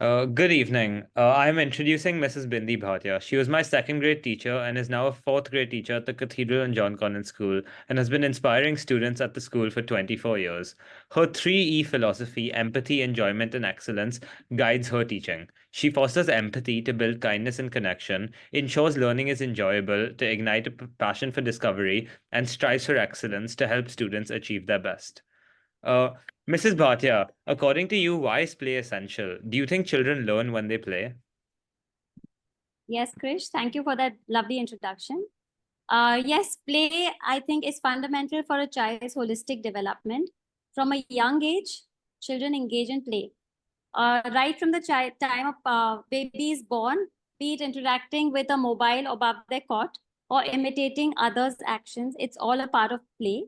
Good evening. I'm introducing Mrs. Bindi Bhatia. She was my second grade teacher and is now a fourth grade teacher at the Cathedral and John Connon School and has been inspiring students at the school for 24 years. Her 3E philosophy, empathy, enjoyment, and excellence, guides her teaching. She fosters empathy to build kindness and connection, ensures learning is enjoyable to ignite a passion for discovery, and strives for excellence to help students achieve their best. Uh, Mrs. Bhatia, according to you, why is play essential? Do you think children learn when they play? Yes, Krish, thank you for that lovely introduction. Yes, play, I think, is fundamental for a child's holistic development. From a young age, children engage in play. Right from the time of baby is born, be it interacting with a mobile above their cot or imitating others' actions, it's all a part of play.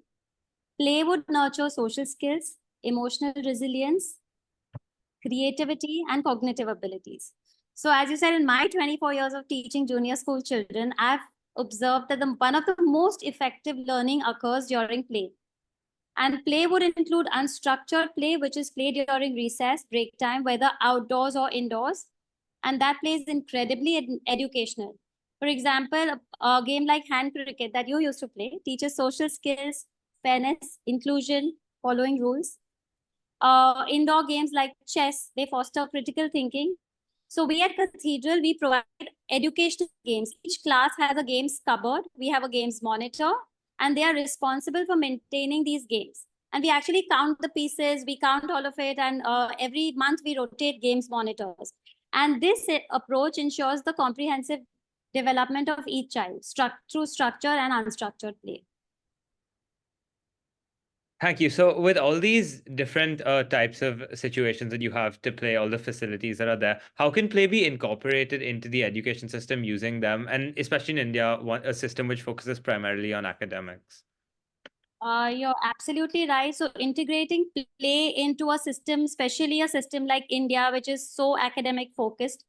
Play would nurture social skills, emotional resilience, creativity, and cognitive abilities. So as you said, in my 24 years of teaching junior school children, I've observed that one of the most effective learning occurs during play. And play would include unstructured play, which is play during recess, break time, whether outdoors or indoors. And that play is incredibly educational. For example, a game like hand cricket that you used to play teaches social skills, fairness, inclusion, following rules. Indoor games like chess, they foster critical thinking. So we at Cathedral, we provide educational games. Each class has a games cupboard. We have a games monitor, and they are responsible for maintaining these games. And we actually count the pieces, we count all of it, and every month we rotate games monitors. And this approach ensures the comprehensive development of each child through structure and unstructured play. Thank you. So, with all these different types of situations that you have to play, all the facilities that are there, how can play be incorporated into the education system using them, and especially in India, a system which focuses primarily on academics? You're absolutely right. So integrating play into a system, especially a system like India, which is so academic focused,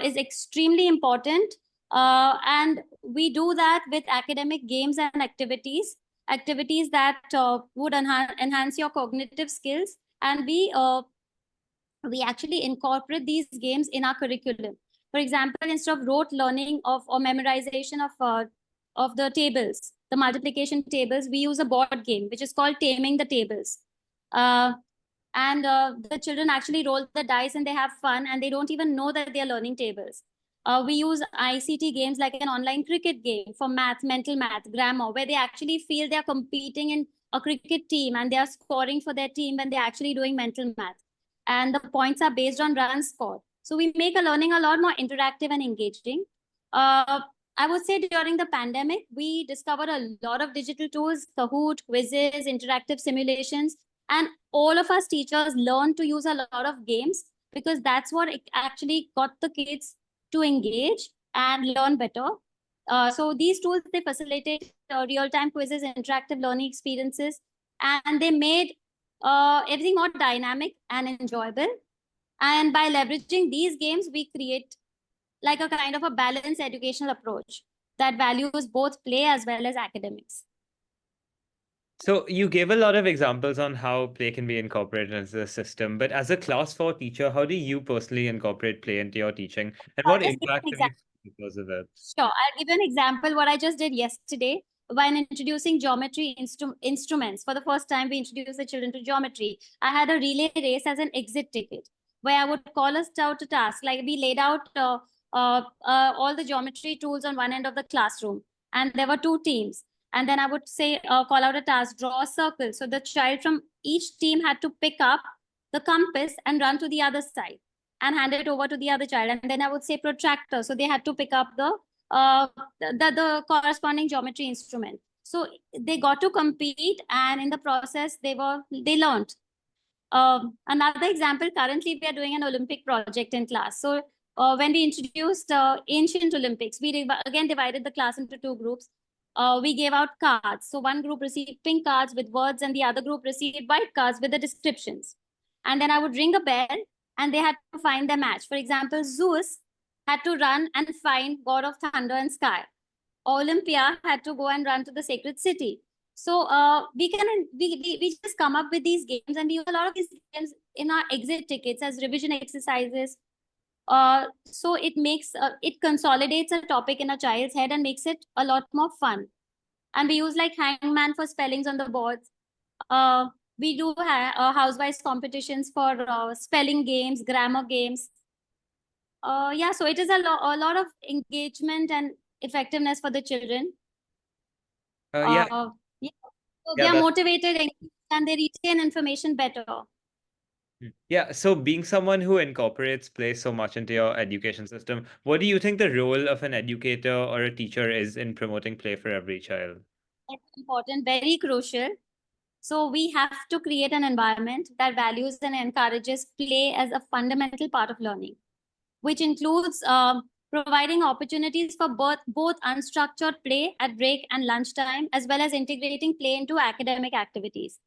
is extremely important. And we do that with academic games and activities that would enhance your cognitive skills. And we actually incorporate these games in our curriculum. For example, instead of rote learning or memorization of the tables, the multiplication tables, we use a board game which is called Taming the Tables. And the children actually roll the dice and they have fun and they don't even know that they're learning tables. We use ICT games like an online cricket game for math, mental math, grammar, where they actually feel they're competing in a cricket team and they are scoring for their team when they're actually doing mental math. And the points are based on runs scored. So we make a learning a lot more interactive and engaging. I would say during the pandemic, we discovered a lot of digital tools, Kahoot, quizzes, interactive simulations, and all of us teachers learned to use a lot of games because that's what actually got the kids to engage and learn better. So these tools, they facilitate real-time quizzes, interactive learning experiences, and they made everything more dynamic and enjoyable. And by leveraging these games, we create like a kind of a balanced educational approach that values both play as well as academics. So you gave a lot of examples on how play can be incorporated into the system, but as a class 4 teacher, how do you personally incorporate play into your teaching, and what Just give an impact have you example. seen because of it? Sure, I'll give you an example. What I just did yesterday when introducing geometry instruments. For the first time, we introduced the children to geometry. I had a relay race as an exit ticket where I would call us out to task. Like we laid out all the geometry tools on one end of the classroom, and there were two teams. And then I would say, call out a task, draw a circle. So the child from each team had to pick up the compass and run to the other side and hand it over to the other child. And then I would say protractor. So they had to pick up the corresponding geometry instrument. So they got to compete, and in the process, they learned. Another example, currently we are doing an Olympic project in class. So when we introduced ancient Olympics, we again divided the class into two groups. We gave out cards. So one group received pink cards with words and the other group received white cards with the descriptions. And then I would ring a bell and they had to find their match. For example, Zeus had to run and find God of Thunder and Sky. Olympia had to go and run to the sacred city. So we just come up with these games, and we use a lot of these games in our exit tickets as revision exercises So it consolidates a topic in a child's head and makes it a lot more fun. And we use like hangman for spellings on the boards. We do housewise competitions for spelling games, grammar games. Yeah, so it is a lot of engagement and effectiveness for the children. Yeah, Yeah, so they yeah, are that's motivated and they retain information better. yeah. So being someone who incorporates play so much into your education system, what do you think the role of an educator or a teacher is in promoting play for every child? It's important, very crucial. So we have to create an environment that values and encourages play as a fundamental part of learning, which includes providing opportunities for both unstructured play at break and lunchtime, as well as integrating play into academic activities.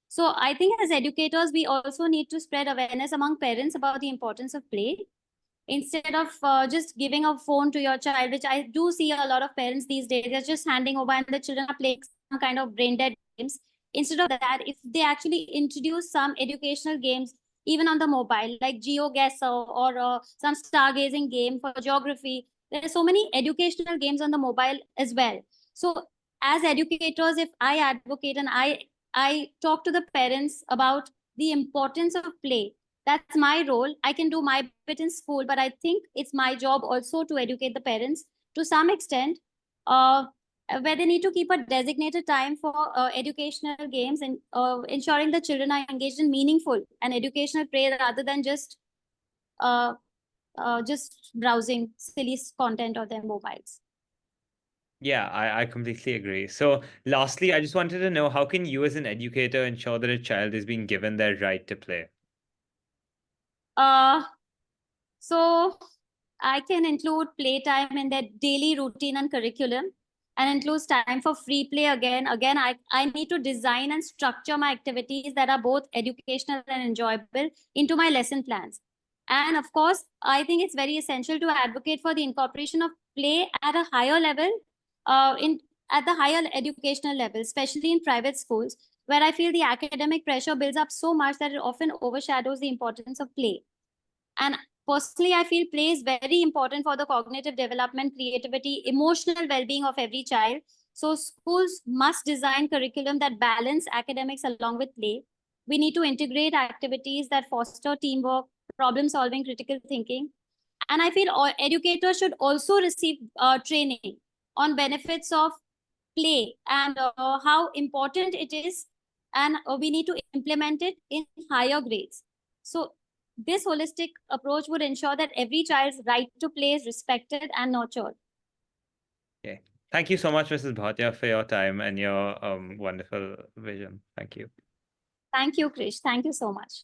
So I think as educators, we also need to spread awareness among parents about the importance of play. Instead of just giving a phone to your child, which I do see a lot of parents these days, they're just handing over and the children are playing some kind of brain dead games. Instead of that, if they actually introduce some educational games, even on the mobile, like GeoGuessr or some stargazing game for geography, there are so many educational games on the mobile as well. So as educators, if I advocate and I talk to the parents about the importance of play, that's my role. I can do my bit in school, but I think it's my job also to educate the parents to some extent, uh, where they need to keep a designated time for educational games and ensuring the children are engaged in meaningful and educational play rather than uh, just browsing silly content on their mobiles. Yeah, I completely agree. So lastly, I just wanted to know, how can you as an educator ensure that a child is being given their right to play? Uh, so I can include playtime in their daily routine and curriculum and includes time for free play again. Again, I need to design and structure my activities that are both educational and enjoyable into my lesson plans. And of course, I think it's very essential to advocate for the incorporation of play at a higher level, in at the higher educational level, especially in private schools, where I feel the academic pressure builds up so much that it often overshadows the importance of play. And personally, I feel play is very important for the cognitive development, creativity, emotional well-being of every child. So schools must design curriculum that balance academics along with play. We need to integrate activities that foster teamwork, problem solving, critical thinking. And I feel all educators should also receive training on benefits of play and how important it is, and we need to implement it in higher grades. So this holistic approach would ensure that every child's right to play is respected and nurtured. Okay. Thank you so much, Mrs. Bhatia, for your time and your wonderful vision. Thank you. Thank you, Krish. Thank you so much.